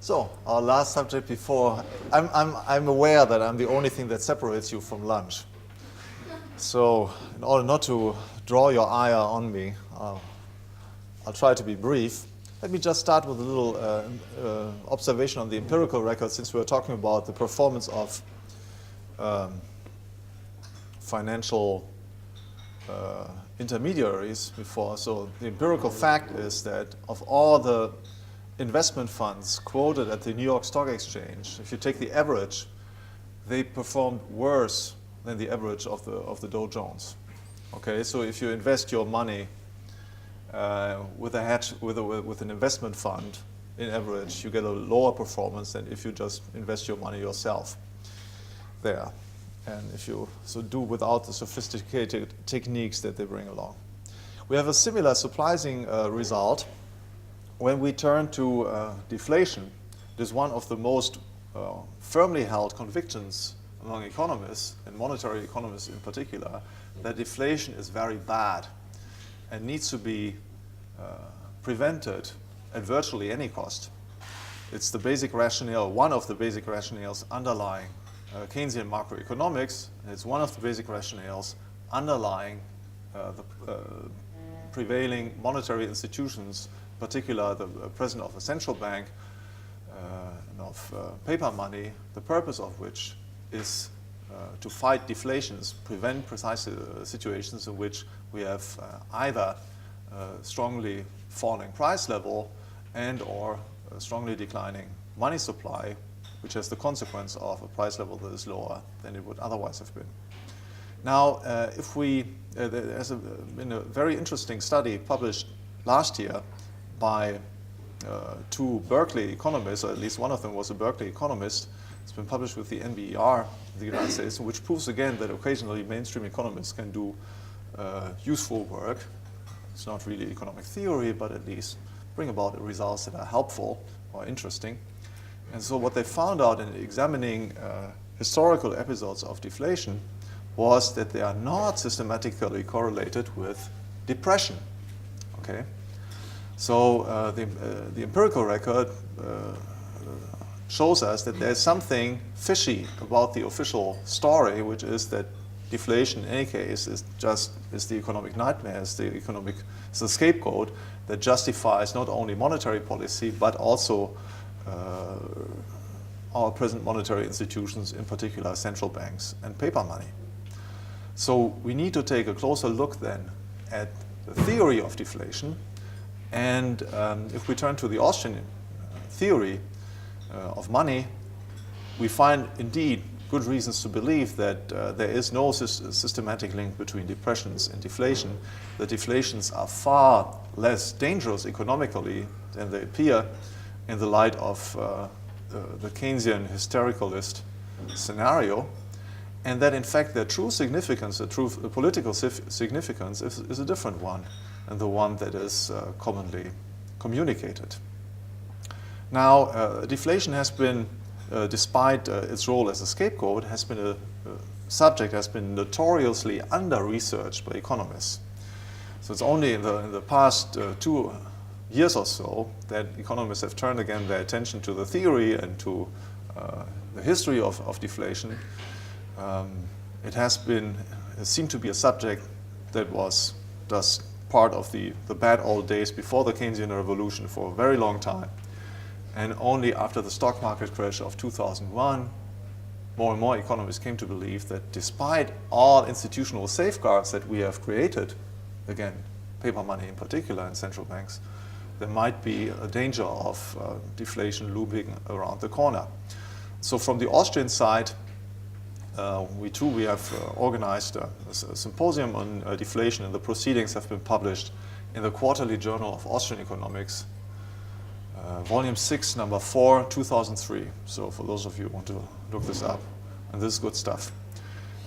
So, our last subject before, I'm aware that I'm the only thing that separates you from lunch. So, in order not to draw your ire on me, I'll try to be brief. Let me just start with a little observation on the empirical record, since we were talking about the performance of financial intermediaries before. So the empirical fact is that of all the investment funds quoted at the New York Stock Exchange, if you take the average, they performed worse than the average of the Dow Jones. Okay, so if you invest your money with a hedge, with an investment fund, in average, you get a lower performance than if you just invest your money yourself there. And if you do without the sophisticated techniques that they bring along. We have a similar surprising result when we turn to deflation. It is one of the most firmly held convictions among economists, and monetary economists in particular, that deflation is very bad and needs to be prevented at virtually any cost. It's the basic rationale, one of the basic rationales underlying Keynesian macroeconomics, and it's one of the basic rationales underlying the prevailing monetary institutions, in particular the president of a central bank and of paper money, the purpose of which is to fight deflations, prevent precise situations in which we have either strongly falling price level and or strongly declining money supply, which has the consequence of a price level that is lower than it would otherwise have been. Now, if we, there's been a very interesting study published last year by two Berkeley economists, or at least one of them was a Berkeley economist. It's been published with the NBER in the United States, which proves again that occasionally mainstream economists can do useful work. It's not really economic theory, but at least bring about results that are helpful or interesting. And so what they found out in examining historical episodes of deflation was that they are not systematically correlated with depression. Okay, so the empirical record shows us that there's something fishy about the official story, which is that deflation, in any case, is the economic nightmare, is the scapegoat that justifies not only monetary policy but also our present monetary institutions, in particular central banks and paper money. So we need to take a closer look then at the theory of deflation. And if we turn to the Austrian theory of money, we find indeed good reasons to believe that there is no systematic link between depressions and deflation. The deflations are far less dangerous economically than they appear in the light of the Keynesian hystericalist scenario, and that in fact their true significance, the true political significance is a different one, and the one that is commonly communicated. Now, deflation has been, despite its role as a scapegoat, has been a subject has been notoriously under-researched by economists. So it's only in the past 2 years or so that economists have turned again their attention to the theory and to the history of deflation. It seemed to be a subject that was just part of the bad old days before the Keynesian revolution for a very long time. And only after the stock market crash of 2001, more and more economists came to believe that despite all institutional safeguards that we have created, again, paper money in particular and central banks, there might be a danger of deflation looming around the corner. So from the Austrian side, we have organized a symposium on deflation, and the proceedings have been published in the Quarterly Journal of Austrian Economics, Volume 6, Number 4, 2003. So for those of you who want to look this up, and this is good stuff.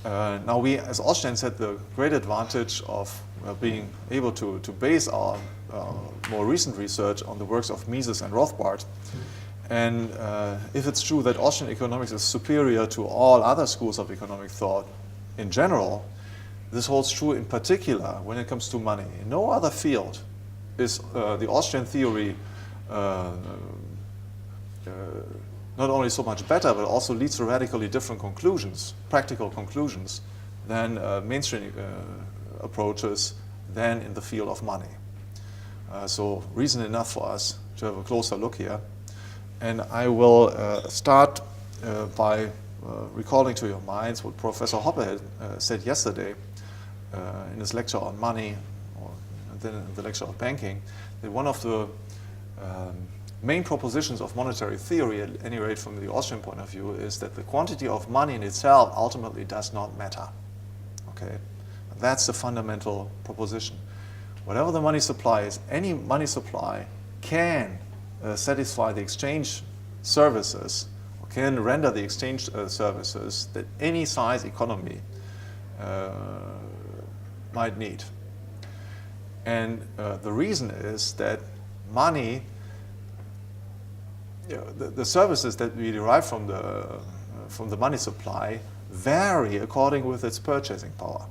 Now we, as Austrians, had the great advantage of being able to base our more recent research on the works of Mises and Rothbard. And if it's true that Austrian economics is superior to all other schools of economic thought in general, this holds true in particular when it comes to money. In no other field is the Austrian theory not only so much better, but also leads to radically different conclusions, practical conclusions, than mainstream approaches than in the field of money. So reason enough for us to have a closer look here. And I will start by recalling to your minds what Professor Hoppe had said yesterday in his lecture on money, or then in the lecture of banking, that one of the main propositions of monetary theory, at any rate from the Austrian point of view, is that the quantity of money in itself ultimately does not matter. Okay, that's the fundamental proposition. Whatever the money supply is, any money supply can satisfy the exchange services, or can render the exchange services that any size economy might need. And the reason is that money, the services that we derive from the money supply vary according with its purchasing power.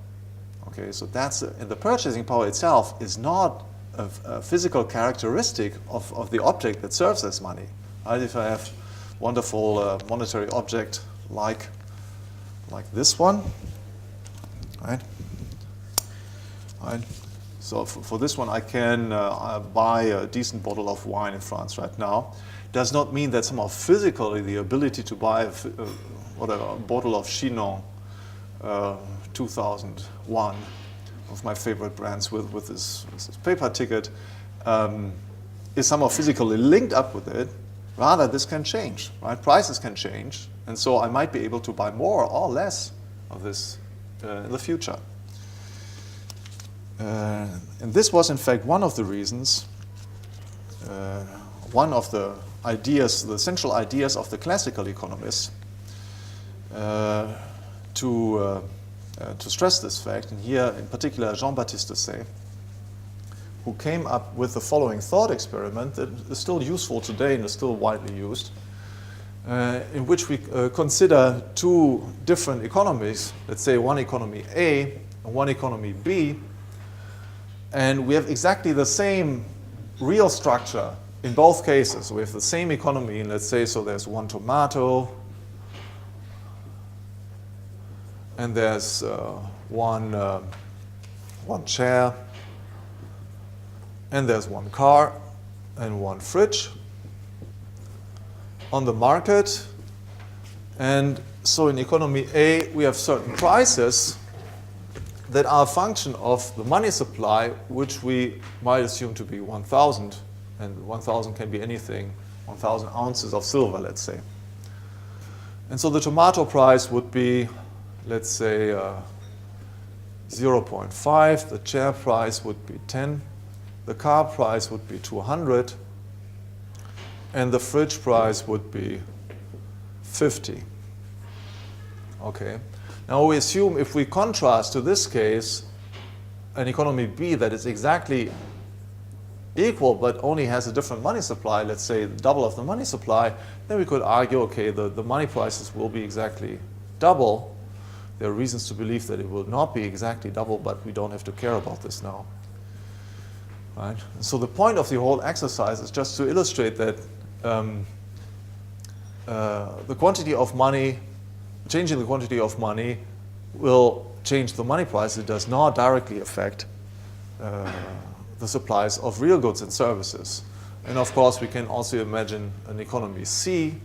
Okay, so that's and the purchasing power itself is not a physical characteristic of the object that serves as money. Right? If I have wonderful monetary object like this one, right? Right. So for this one, I can buy a decent bottle of wine in France right now. Does not mean that somehow physically the ability to buy a bottle of Chinon 2001, of my favorite brands, with this paper ticket, is somehow physically linked up with it. Rather, this can change, right? Prices can change, and so I might be able to buy more or less of this in the future. And this was, in fact, one of the reasons, one of the ideas, the central ideas of the classical economists to stress this fact. And here, in particular, Jean-Baptiste Say, who came up with the following thought experiment that is still useful today and is still widely used, in which we consider two different economies, let's say one economy A and one economy B, and we have exactly the same real structure in both cases. We have the same economy, and let's say, so there's one tomato, and there's one chair, and there's one car and one fridge on the market. And so in economy A, we have certain prices that are a function of the money supply, which we might assume to be 1,000, and 1,000 can be anything, 1,000 ounces of silver, let's say. And so the tomato price would be, let's say, 0.5, the chair price would be 10, the car price would be 200, and the fridge price would be 50. Okay. Now we assume, if we contrast to this case an economy B that is exactly equal but only has a different money supply, let's say double of the money supply, then we could argue, okay, the money prices will be exactly double. There are reasons to believe that it will not be exactly double, but we don't have to care about this now. Right? So the point of the whole exercise is just to illustrate that the quantity of money, changing the quantity of money will change the money price. It does not directly affect the supplies of real goods and services. And of course, we can also imagine an economy C,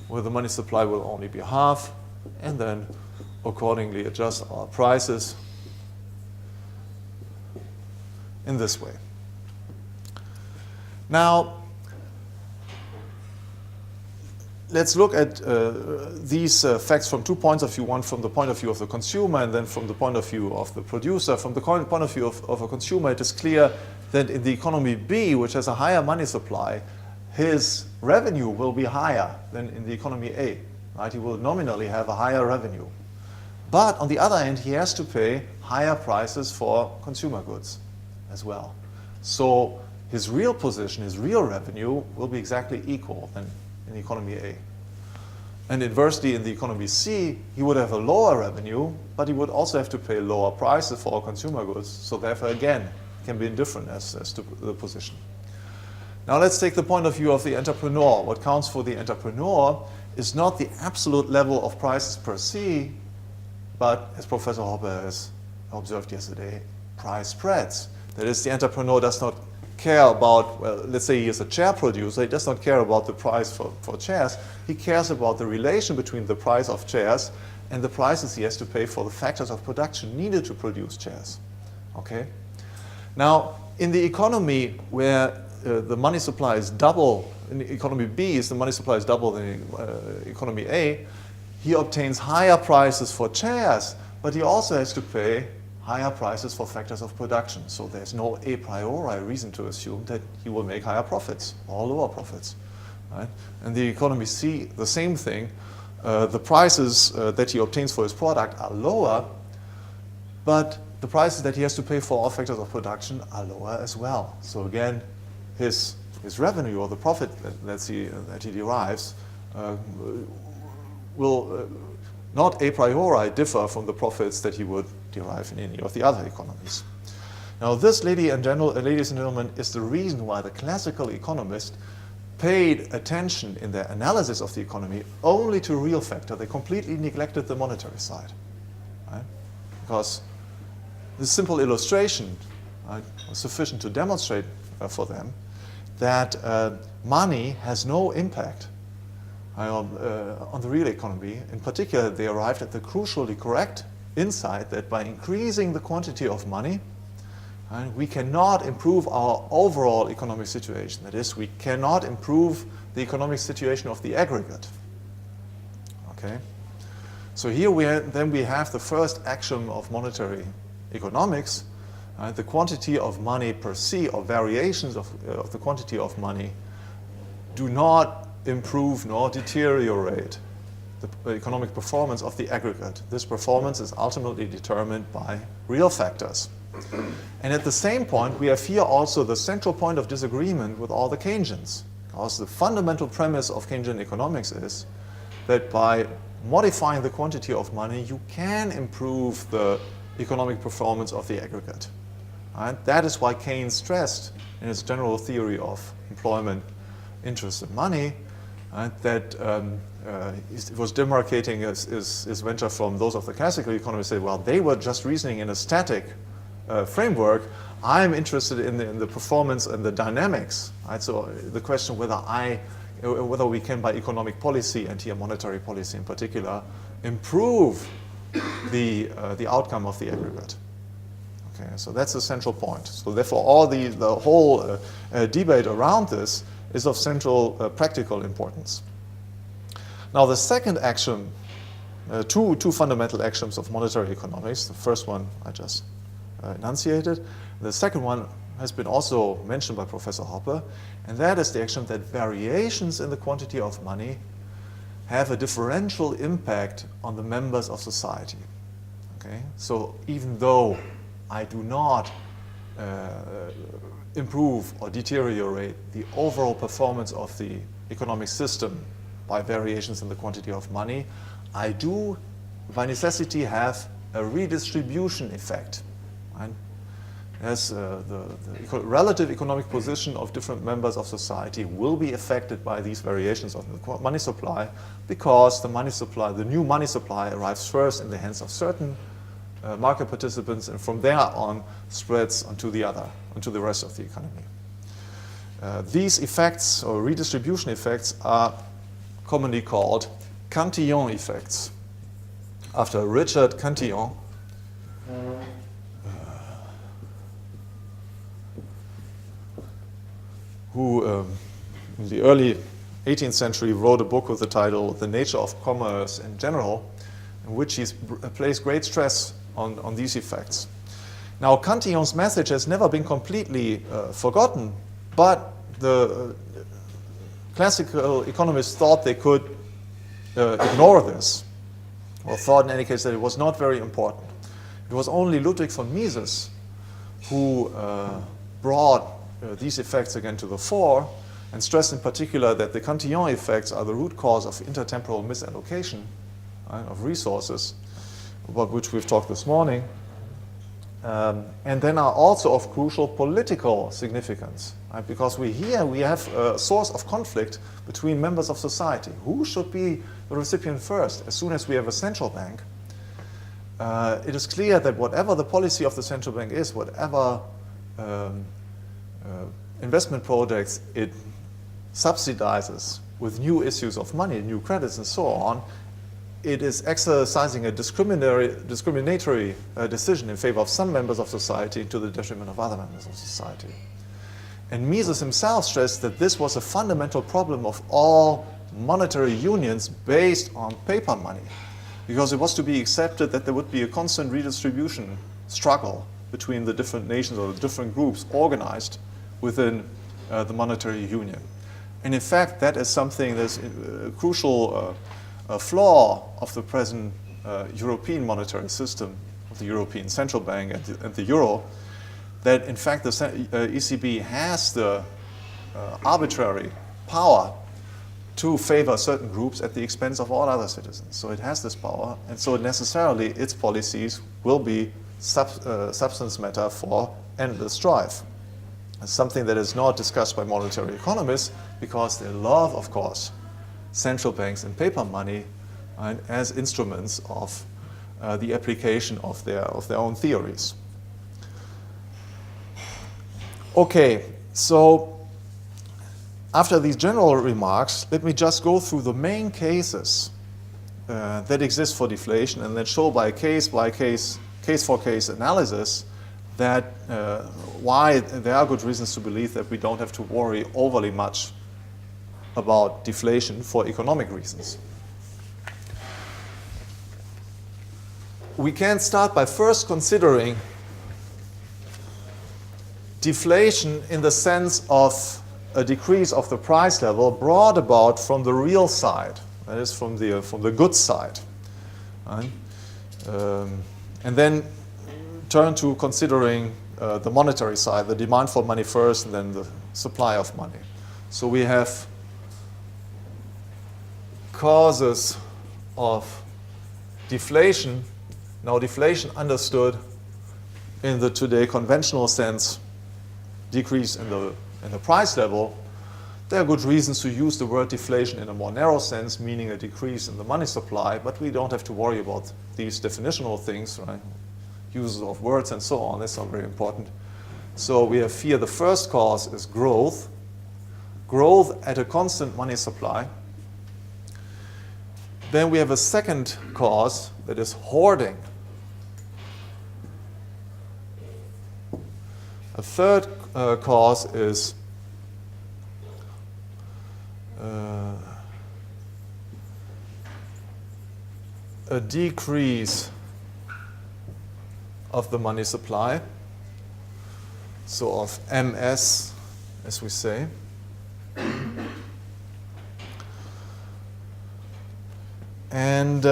where the money supply will only be half, and then accordingly adjust our prices in this way. Now, let's look at these facts from 2 points of view, one from the point of view of the consumer and then from the point of view of the producer. From the point of view of a consumer, it is clear that in the economy B, which has a higher money supply, his revenue will be higher than in the economy A. Right? He will nominally have a higher revenue. But on the other hand, he has to pay higher prices for consumer goods as well. So his real position, his real revenue will be exactly equal than in the economy A. And inversely, in the economy C, he would have a lower revenue, but he would also have to pay lower prices for consumer goods. So therefore, again, can be indifferent as to the position. Now let's take the point of view of the entrepreneur. What counts for the entrepreneur is not the absolute level of prices per se, but as Professor Hoppe has observed yesterday, price spreads. That is, the entrepreneur does not care about, well, let's say he is a chair producer, he does not care about the price for chairs, he cares about the relation between the price of chairs and the prices he has to pay for the factors of production needed to produce chairs. Okay? Now, in the economy where the money supply is double, in the economy B is the money supply is double than economy A, he obtains higher prices for chairs, but he also has to pay higher prices for factors of production. So there's no a priori reason to assume that he will make higher profits or lower profits. Right? And the economy C, the same thing. The prices that he obtains for his product are lower, but the prices that he has to pay for all factors of production are lower as well. So again, his revenue or the profit that he derives will not a priori differ from the profits that he would derive in any of the other economies. Now this, ladies and gentlemen, is the reason why the classical economists paid attention in their analysis of the economy only to real factor. They completely neglected the monetary side. Right? Because this simple illustration was sufficient to demonstrate for them that money has no impact on the real economy. In particular, they arrived at the crucially correct insight that by increasing the quantity of money, we cannot improve our overall economic situation. That is, we cannot improve the economic situation of the aggregate. Okay? So here we have the first axiom of monetary economics. The quantity of money per se, or variations of the quantity of money, do not improve nor deteriorate the economic performance of the aggregate. This performance is ultimately determined by real factors. And at the same point, we have here also the central point of disagreement with all the Keynesians. Because the fundamental premise of Keynesian economics is that by modifying the quantity of money, you can improve the economic performance of the aggregate. Right? That is why Keynes stressed in his general theory of employment, interest, and money, that it was demarcating his venture from those of the classical economists. Say, well, they were just reasoning in a static framework. I'm interested in the performance and the dynamics. Right? So the question whether we can, by economic policy, and here monetary policy in particular, improve the outcome of the aggregate. Okay, so that's the central point. So therefore, the whole debate around this is of central practical importance. Now, the second axiom, two fundamental axioms of monetary economics. The first one I just enunciated. The second one has been also mentioned by Professor Hoppe, and that is the axiom that variations in the quantity of money have a differential impact on the members of society. Okay? So even though I do not improve or deteriorate the overall performance of the economic system by variations in the quantity of money, I do, by necessity, have a redistribution effect. Right? As the relative economic position of different members of society will be affected by these variations of the money supply, because the money supply, the new money supply, arrives first in the hands of certain market participants, and from there on spreads onto the rest of the economy. These effects, or redistribution effects, are commonly called Cantillon effects, after Richard Cantillon, who in the early 18th century wrote a book with the title The Nature of Commerce in General, in which he placed great stress on these effects. Now, Cantillon's message has never been completely forgotten, but the classical economists thought they could ignore this, or thought in any case that it was not very important. It was only Ludwig von Mises who brought these effects again to the fore, and stressed in particular that the Cantillon effects are the root cause of intertemporal misallocation of resources, about which we've talked this morning. and then are also of crucial political significance, right? Because we have a source of conflict between members of society. Who should be the recipient first? As soon as we have a central bank, it is clear that whatever the policy of the central bank is, whatever investment projects it subsidizes with new issues of money, new credits and so on, it is exercising a discriminatory decision in favor of some members of society to the detriment of other members of society. And Mises himself stressed that this was a fundamental problem of all monetary unions based on paper money, because it was to be accepted that there would be a constant redistribution struggle between the different nations or the different groups organized within the monetary union. And in fact, that is something that's a crucial flaw of the present European monetary system, of the European Central Bank and the Euro, that in fact the ECB has the arbitrary power to favor certain groups at the expense of all other citizens. So it has this power, and so necessarily its policies will be substance matter for endless strife. It's something that is not discussed by monetary economists because they love, of course, central banks and paper money as instruments of the application of their own theories. Okay, so after these general remarks, let me just go through the main cases that exist for deflation and then show by case-for-case analysis that why there are good reasons to believe that we don't have to worry overly much about deflation for economic reasons. We can start by first considering deflation in the sense of a decrease of the price level brought about from the real side, that is from the goods side. Right? And then turn to considering the monetary side, the demand for money first and then the supply of money. So we have causes of deflation. Now deflation understood in the today conventional sense, decrease in the price level. There are good reasons to use the word deflation in a more narrow sense, meaning a decrease in the money supply, but we don't have to worry about these definitional things, right? Uses of words and so on, that's not very important. So we have here the first cause is growth. Growth at a constant money supply. Then we have a second cause that is hoarding. A third cause is a decrease of the money supply, so of MS, as we say. And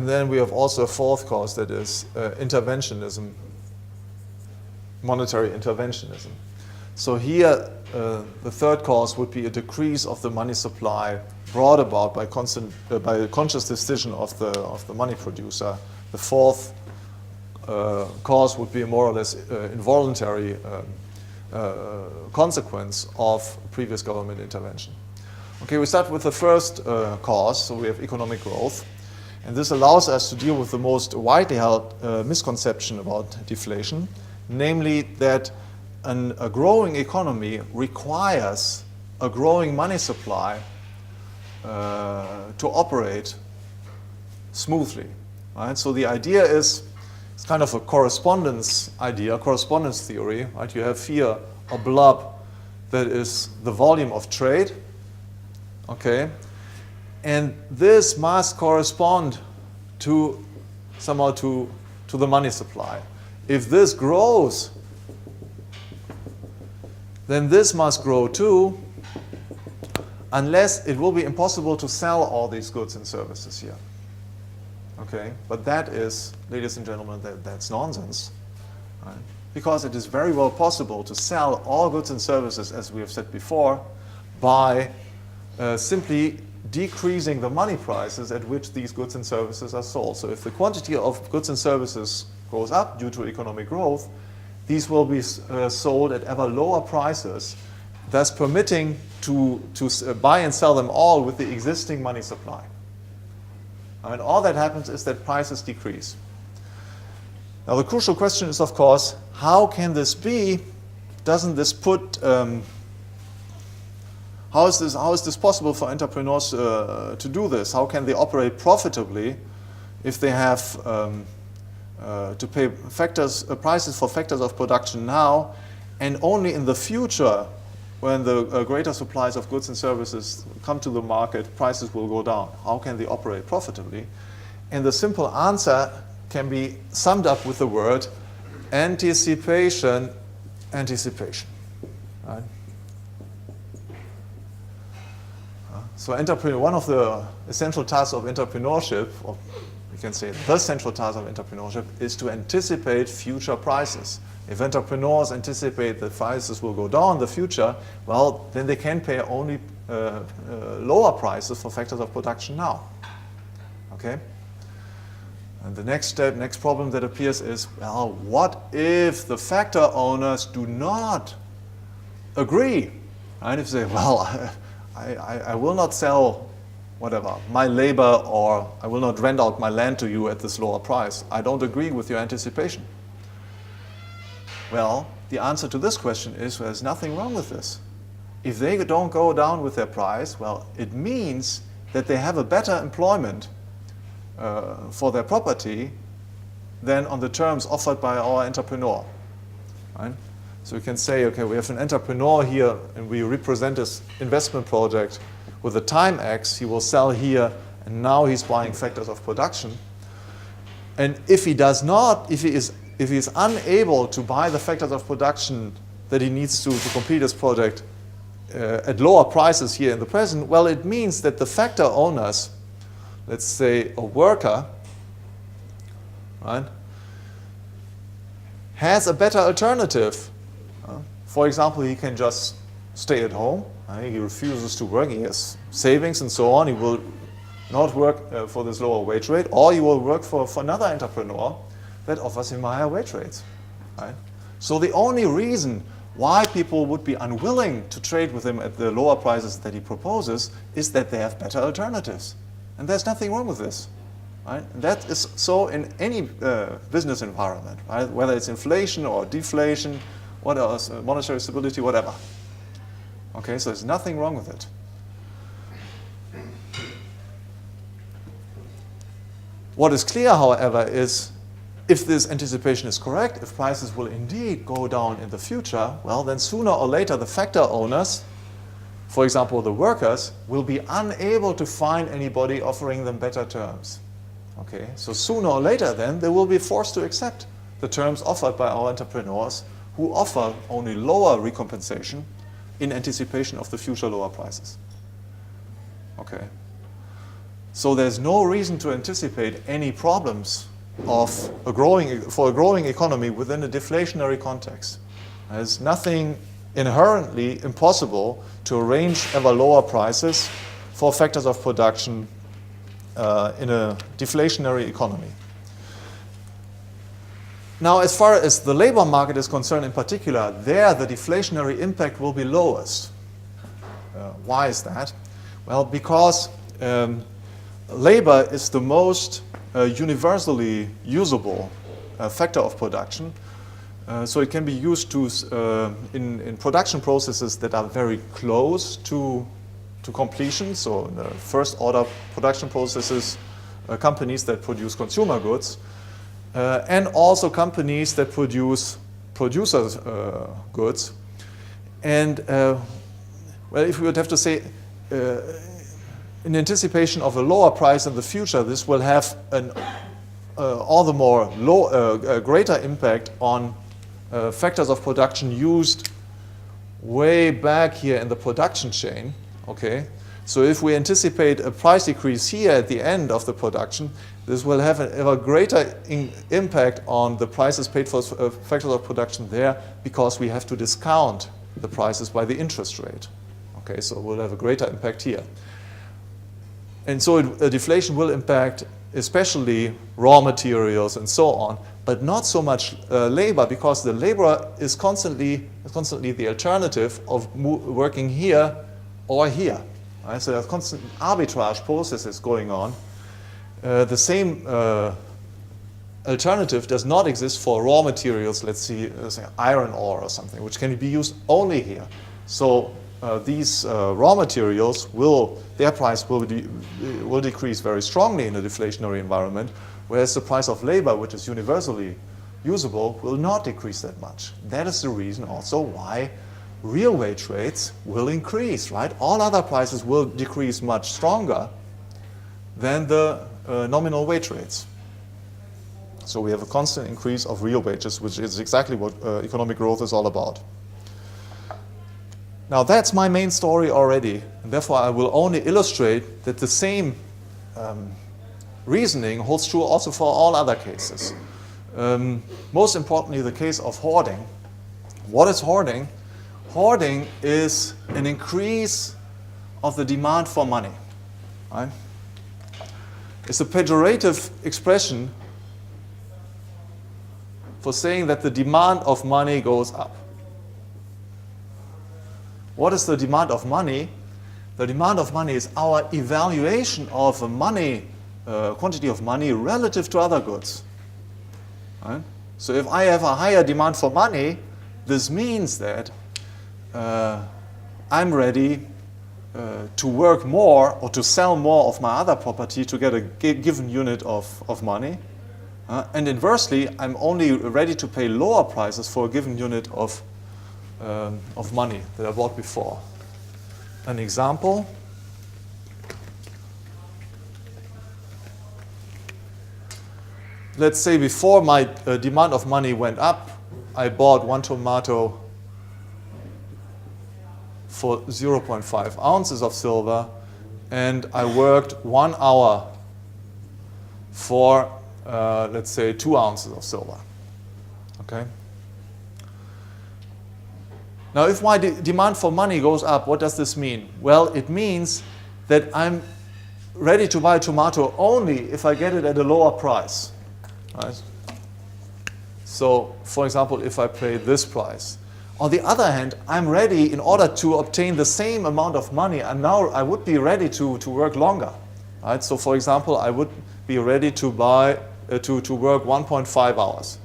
then we have also a fourth cause, that is interventionism, monetary interventionism. So here, the third cause would be a decrease of the money supply brought about by a conscious decision of the money producer. The fourth cause would be a more or less involuntary consequence of previous government intervention. Okay, we start with the first cause, so we have economic growth. And this allows us to deal with the most widely held misconception about deflation, namely that a growing economy requires a growing money supply to operate smoothly. Right? So the idea is, it's kind of a correspondence idea, correspondence theory. Right? You have here a blob that is the volume of trade, okay? And this must correspond to somehow to the money supply. If this grows, then this must grow too, unless it will be impossible to sell all these goods and services here. Okay, but that is, ladies and gentlemen, that's nonsense. Right? Because it is very well possible to sell all goods and services, as we have said before, by simply decreasing the money prices at which these goods and services are sold. So if the quantity of goods and services goes up due to economic growth, these will be sold at ever lower prices, thus permitting to buy and sell them all with the existing money supply. I mean, all that happens is that prices decrease. Now the crucial question is, of course, how can this be? Doesn't this put how is this possible for entrepreneurs to do this? How can they operate profitably if they have to pay prices for factors of production now, and only in the future, when the greater supplies of goods and services come to the market, prices will go down? How can they operate profitably? And the simple answer can be summed up with the word anticipation. Anticipation. Right? So one of the essential tasks of entrepreneurship, or we can say the central task of entrepreneurship, is to anticipate future prices. If entrepreneurs anticipate that prices will go down in the future, well, then they can pay only lower prices for factors of production now. Okay? And the next problem that appears is, well, what if the factor owners do not agree? Right? If they say, well, I will not sell whatever, my labor, or I will not rent out my land to you at this lower price. I don't agree with your anticipation. Well, the answer to this question is there's nothing wrong with this. If they don't go down with their price, well, it means that they have a better employment for their property than on the terms offered by our entrepreneur. Right? So you can say, okay, we have an entrepreneur here and we represent this investment project with a time X. He will sell here and now he's buying factors of production. And if he does not, if he is unable to buy the factors of production that he needs to complete his project at lower prices here in the present, well, it means that the factor owners, let's say a worker, right, has a better alternative. For example, he can just stay at home. He refuses to work. He has savings and so on. He will not work for this lower wage rate, or he will work for another entrepreneur that offers him higher wage rates. Right? So the only reason why people would be unwilling to trade with him at the lower prices that he proposes is that they have better alternatives. And there's nothing wrong with this. Right? And that is so in any business environment, right? Whether it's inflation or deflation, what else, monetary stability, whatever. Okay, so there's nothing wrong with it. What is clear, however, is if this anticipation is correct, if prices will indeed go down in the future, well, then sooner or later the factor owners, for example, the workers, will be unable to find anybody offering them better terms. Okay, so sooner or later then they will be forced to accept the terms offered by our entrepreneurs, who offer only lower recompensation in anticipation of the future lower prices. Okay. So there's no reason to anticipate any problems for a growing economy within a deflationary context. There's nothing inherently impossible to arrange ever lower prices for factors of production in a deflationary economy. Now, as far as the labor market is concerned in particular, there the deflationary impact will be lowest. Why is that? Well, because labor is the most universally usable factor of production. So it can be used in production processes that are very close to completion. So in the first order production processes, companies that produce consumer goods, and also companies that produce producers' goods. And well, if we would have to say, in anticipation of a lower price in the future, this will have an all the more greater impact on factors of production used way back here in the production chain. Okay, So if we anticipate a price decrease here at the end of the production, this will have an ever greater impact on the prices paid for factors of production there, because we have to discount the prices by the interest rate. Okay, so we'll have a greater impact here. And so deflation will impact especially raw materials and so on, but not so much labor, because the labor is constantly the alternative of working here or here. Right? So there's constant arbitrage processes going on. The same alternative does not exist for raw materials, let's say iron ore or something, which can be used only here. So these raw materials their price will decrease very strongly in a deflationary environment, whereas the price of labor, which is universally usable, will not decrease that much. That is the reason also why real wage rates will increase, right? All other prices will decrease much stronger than the nominal wage rates. So we have a constant increase of real wages, which is exactly what economic growth is all about. Now that's my main story already, and therefore I will only illustrate that the same reasoning holds true also for all other cases. Most importantly, the case of hoarding. What is hoarding? Hoarding is an increase of the demand for money. Right? It's a pejorative expression for saying that the demand of money goes up. What is the demand of money? The demand of money is our evaluation of a quantity of money relative to other goods. Right? So if I have a higher demand for money, this means that I'm ready to work more or to sell more of my other property to get a given unit of money. And inversely, I'm only ready to pay lower prices for a given unit of money that I bought before. An example. Let's say before my demand of money went up, I bought one tomato for 0.5 ounces of silver, and I worked 1 hour for, let's say, 2 ounces of silver. Okay? Now, if my demand for money goes up, what does this mean? Well, it means that I'm ready to buy a tomato only if I get it at a lower price. Right? So, for example, if I pay this price. On the other hand, I'm ready, in order to obtain the same amount of money, and now I would be ready to work longer. Right? So, for example, I would be ready to work 1.5 hours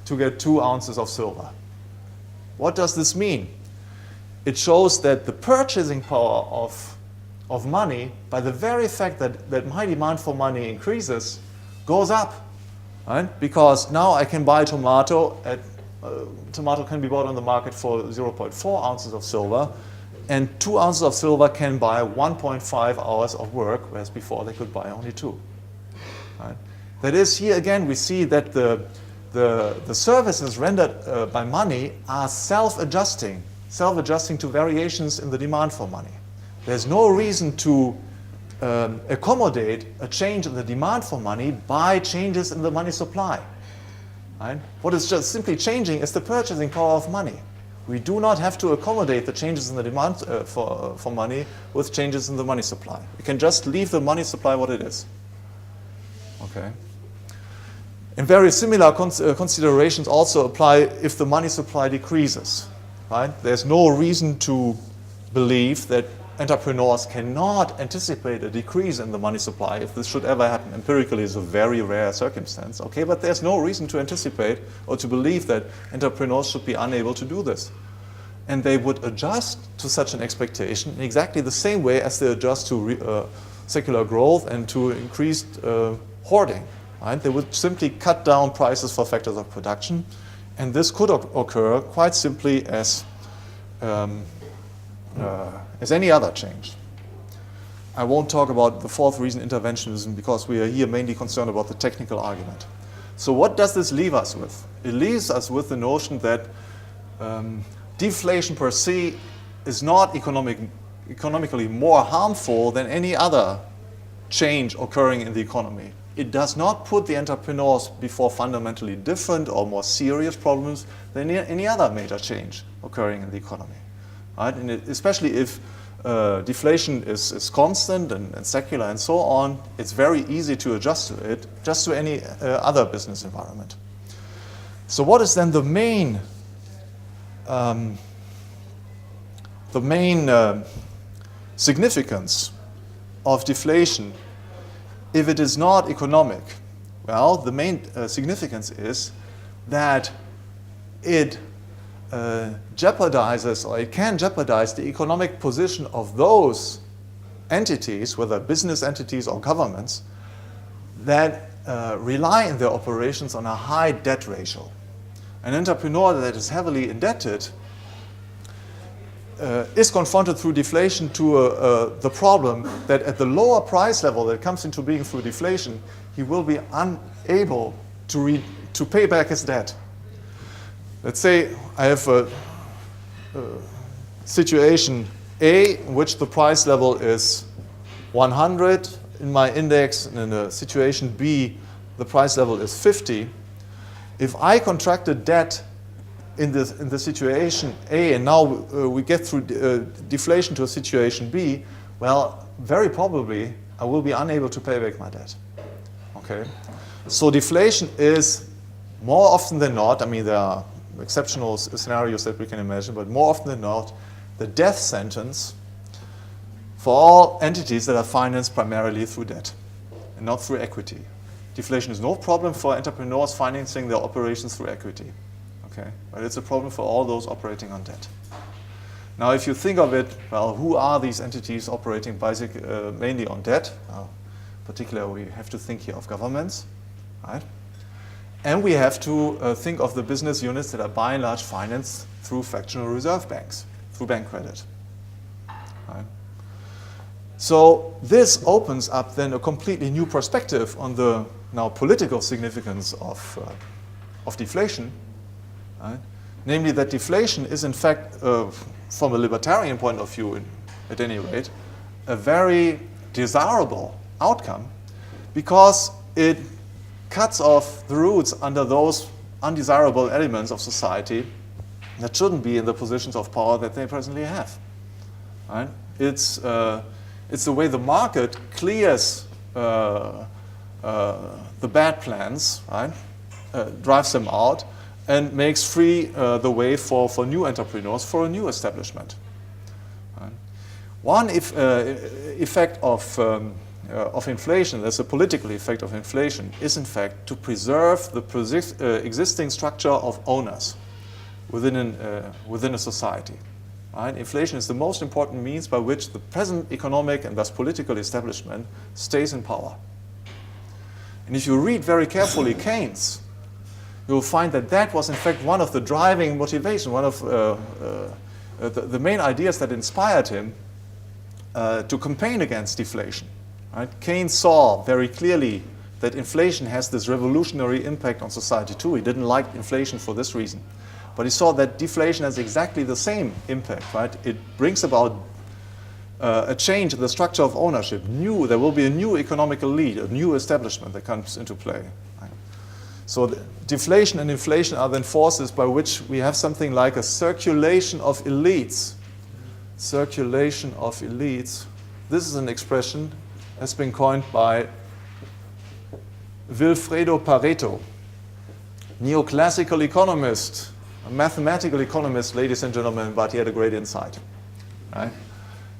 to get 2 ounces of silver. What does this mean? It shows that the purchasing power of money, by the very fact that my demand for money increases, goes up. Right? Because now I can buy tomato can be bought on the market for 0.4 ounces of silver, and 2 ounces of silver can buy 1.5 hours of work, whereas before they could buy only 2. Right? That is, here again we see that the services rendered by money are self-adjusting to variations in the demand for money. There's no reason to accommodate a change in the demand for money by changes in the money supply. Right? What is just simply changing is the purchasing power of money. We do not have to accommodate the changes in the demand for money with changes in the money supply. We can just leave the money supply what it is. Okay. And very similar considerations also apply if the money supply decreases. Right? There's no reason to believe that entrepreneurs cannot anticipate a decrease in the money supply if this should ever happen. Empirically, it's a very rare circumstance. Okay, but there's no reason to anticipate or to believe that entrepreneurs should be unable to do this. And they would adjust to such an expectation in exactly the same way as they adjust to secular growth and to increased hoarding. Right? They would simply cut down prices for factors of production, and this could occur quite simply as any other change. I won't talk about the fourth reason, interventionism, because we are here mainly concerned about the technical argument. So what does this leave us with? It leaves us with the notion that deflation per se is not economically more harmful than any other change occurring in the economy. It does not put the entrepreneurs before fundamentally different or more serious problems than any other major change occurring in the economy. Right? And especially if deflation is constant and secular and so on, it's very easy to adjust to it, just to any other business environment. So what is then the main significance of deflation if it is not economic? Well, the main significance is that it jeopardizes, or it can jeopardize, the economic position of those entities, whether business entities or governments, that rely in their operations on a high debt ratio. An entrepreneur that is heavily indebted is confronted through deflation to the problem that at the lower price level that comes into being through deflation, he will be unable to pay back his debt. Let's say I have a situation A in which the price level is 100 in my index, and in a situation B the price level is 50. If I contracted debt in the situation A, and now we get through deflation to a situation B, well, very probably I will be unable to pay back my debt. Okay, so deflation is more often than not, I mean there are exceptional scenarios that we can imagine, but more often than not, the death sentence for all entities that are financed primarily through debt and not through equity. Deflation is no problem for entrepreneurs financing their operations through equity. Okay, but it's a problem for all those operating on debt. Now, if you think of it, well, who are these entities operating mainly on debt? Particularly, we have to think here of governments, right? And we have to think of the business units that are by and large financed through fractional reserve banks, through bank credit. Right? So this opens up then a completely new perspective on the now political significance of deflation. Right? Namely that deflation is in fact, from a libertarian point of view at any rate, a very desirable outcome because it cuts off the roots under those undesirable elements of society that shouldn't be in the positions of power that they presently have. Right? It's the way the market clears the bad plans, right? Drives them out, and makes free the way for new entrepreneurs, for a new establishment. Right? One effect of inflation, there's a political effect of inflation, is in fact to preserve the existing structure of owners within a society. Right? Inflation is the most important means by which the present economic and thus political establishment stays in power. And if you read very carefully Keynes, you'll find that that was in fact one of the driving motivations, one of the main ideas that inspired him to campaign against deflation. Right? Keynes saw very clearly that inflation has this revolutionary impact on society too. He didn't like inflation for this reason. But he saw that deflation has exactly the same impact. Right? It brings about a change in the structure of ownership. There will be a new economical lead, a new establishment that comes into play. Right? So deflation and inflation are then forces by which we have something like a circulation of elites. Circulation of elites. This is an expression has been coined by Vilfredo Pareto, neoclassical economist, a mathematical economist, ladies and gentlemen, but he had a great insight. Right?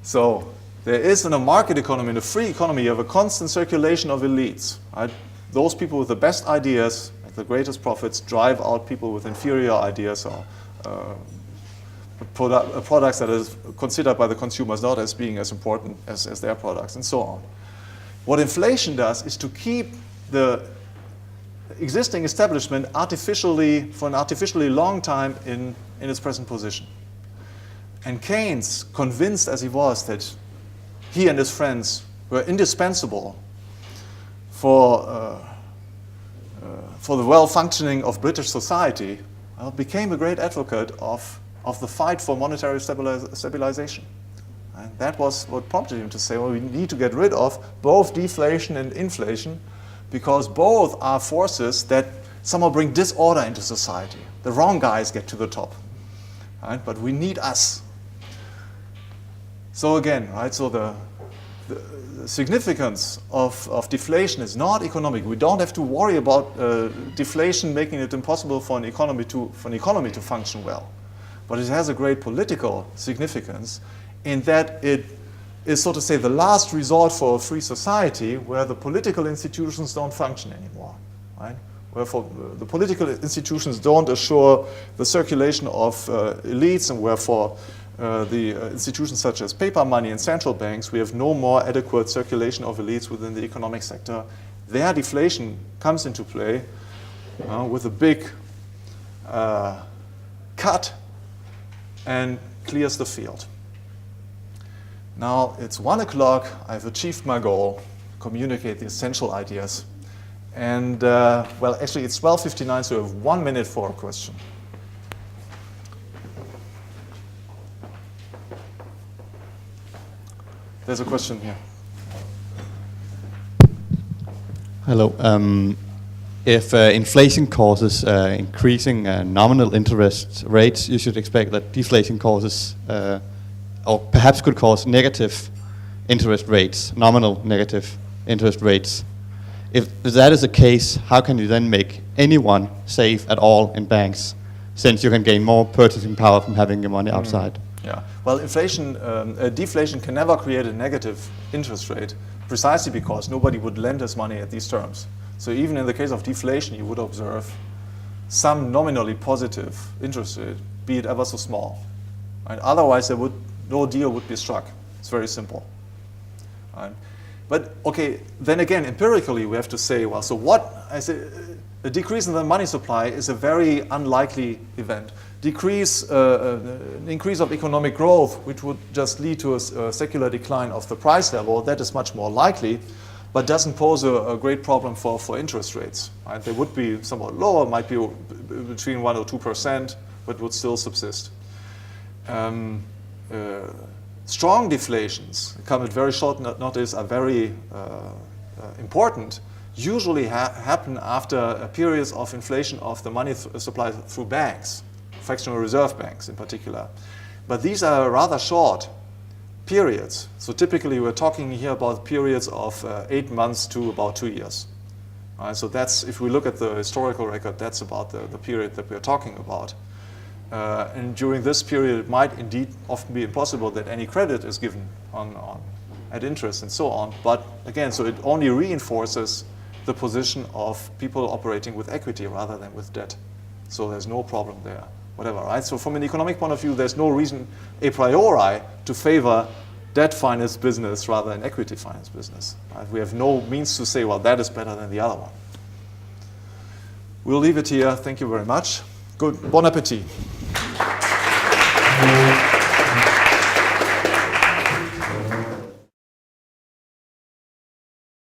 So there is in a market economy, in a free economy, you have a constant circulation of elites. Right? Those people with the best ideas, the greatest profits, drive out people with inferior ideas or products that is considered by the consumers not as being as important as their products, and so on. What inflation does is to keep the existing establishment for an artificially long time in its present position. And Keynes, convinced as he was that he and his friends were indispensable for the well-functioning of British society, became a great advocate of of the fight for monetary stabilization. And that was what prompted him to say, well, we need to get rid of both deflation and inflation, because both are forces that somehow bring disorder into society. The wrong guys get to the top, right? But we need us. So again, right, so the significance of deflation is not economic. We don't have to worry about deflation making it impossible for an economy to function well. But it has a great political significance in that it is, so to say, the last resort for a free society where the political institutions don't function anymore, right? Wherefore the political institutions don't assure the circulation of elites, and wherefore the institutions such as paper money and central banks, we have no more adequate circulation of elites within the economic sector. Their deflation comes into play with a big cut and clears the field. Now it's 1 o'clock, I've achieved my goal, communicate the essential ideas. And well, actually it's 12:59, so we have 1 minute for a question. There's a question here. Hello. If inflation causes increasing nominal interest rates, you should expect that deflation causes, or perhaps could cause negative interest rates, nominal negative interest rates. If that is the case, how can you then make anyone save at all in banks, since you can gain more purchasing power from having your money outside? Yeah, well, deflation can never create a negative interest rate, precisely because nobody would lend his money at these terms. So even in the case of deflation, you would observe some nominally positive interest rate, be it ever so small. Right? Otherwise, no deal would be struck. It's very simple. Right? But okay, then again, empirically, we have to say, well, so what? I say, a decrease in the money supply is a very unlikely event. An increase of economic growth, which would just lead to a secular decline of the price level, that is much more likely, but doesn't pose a great problem for interest rates. Right? They would be somewhat lower, might be between 1 or 2%, but would still subsist. Strong deflations, come at very short notice, are very important, usually happen after periods of inflation of the money supply through banks, fractional reserve banks in particular. But these are rather short periods. So typically we're talking here about periods of 8 months to about 2 years. So that's, if we look at the historical record, that's about the period that we're talking about. And during this period, it might indeed often be impossible that any credit is given at interest and so on. But again, so it only reinforces the position of people operating with equity rather than with debt. So there's no problem there, whatever, right? So from an economic point of view, there's no reason a priori to favor debt finance business rather than equity finance business. Right? We have no means to say, well, that is better than the other one. We'll leave it here. Thank you very much. Good. Bon appetit.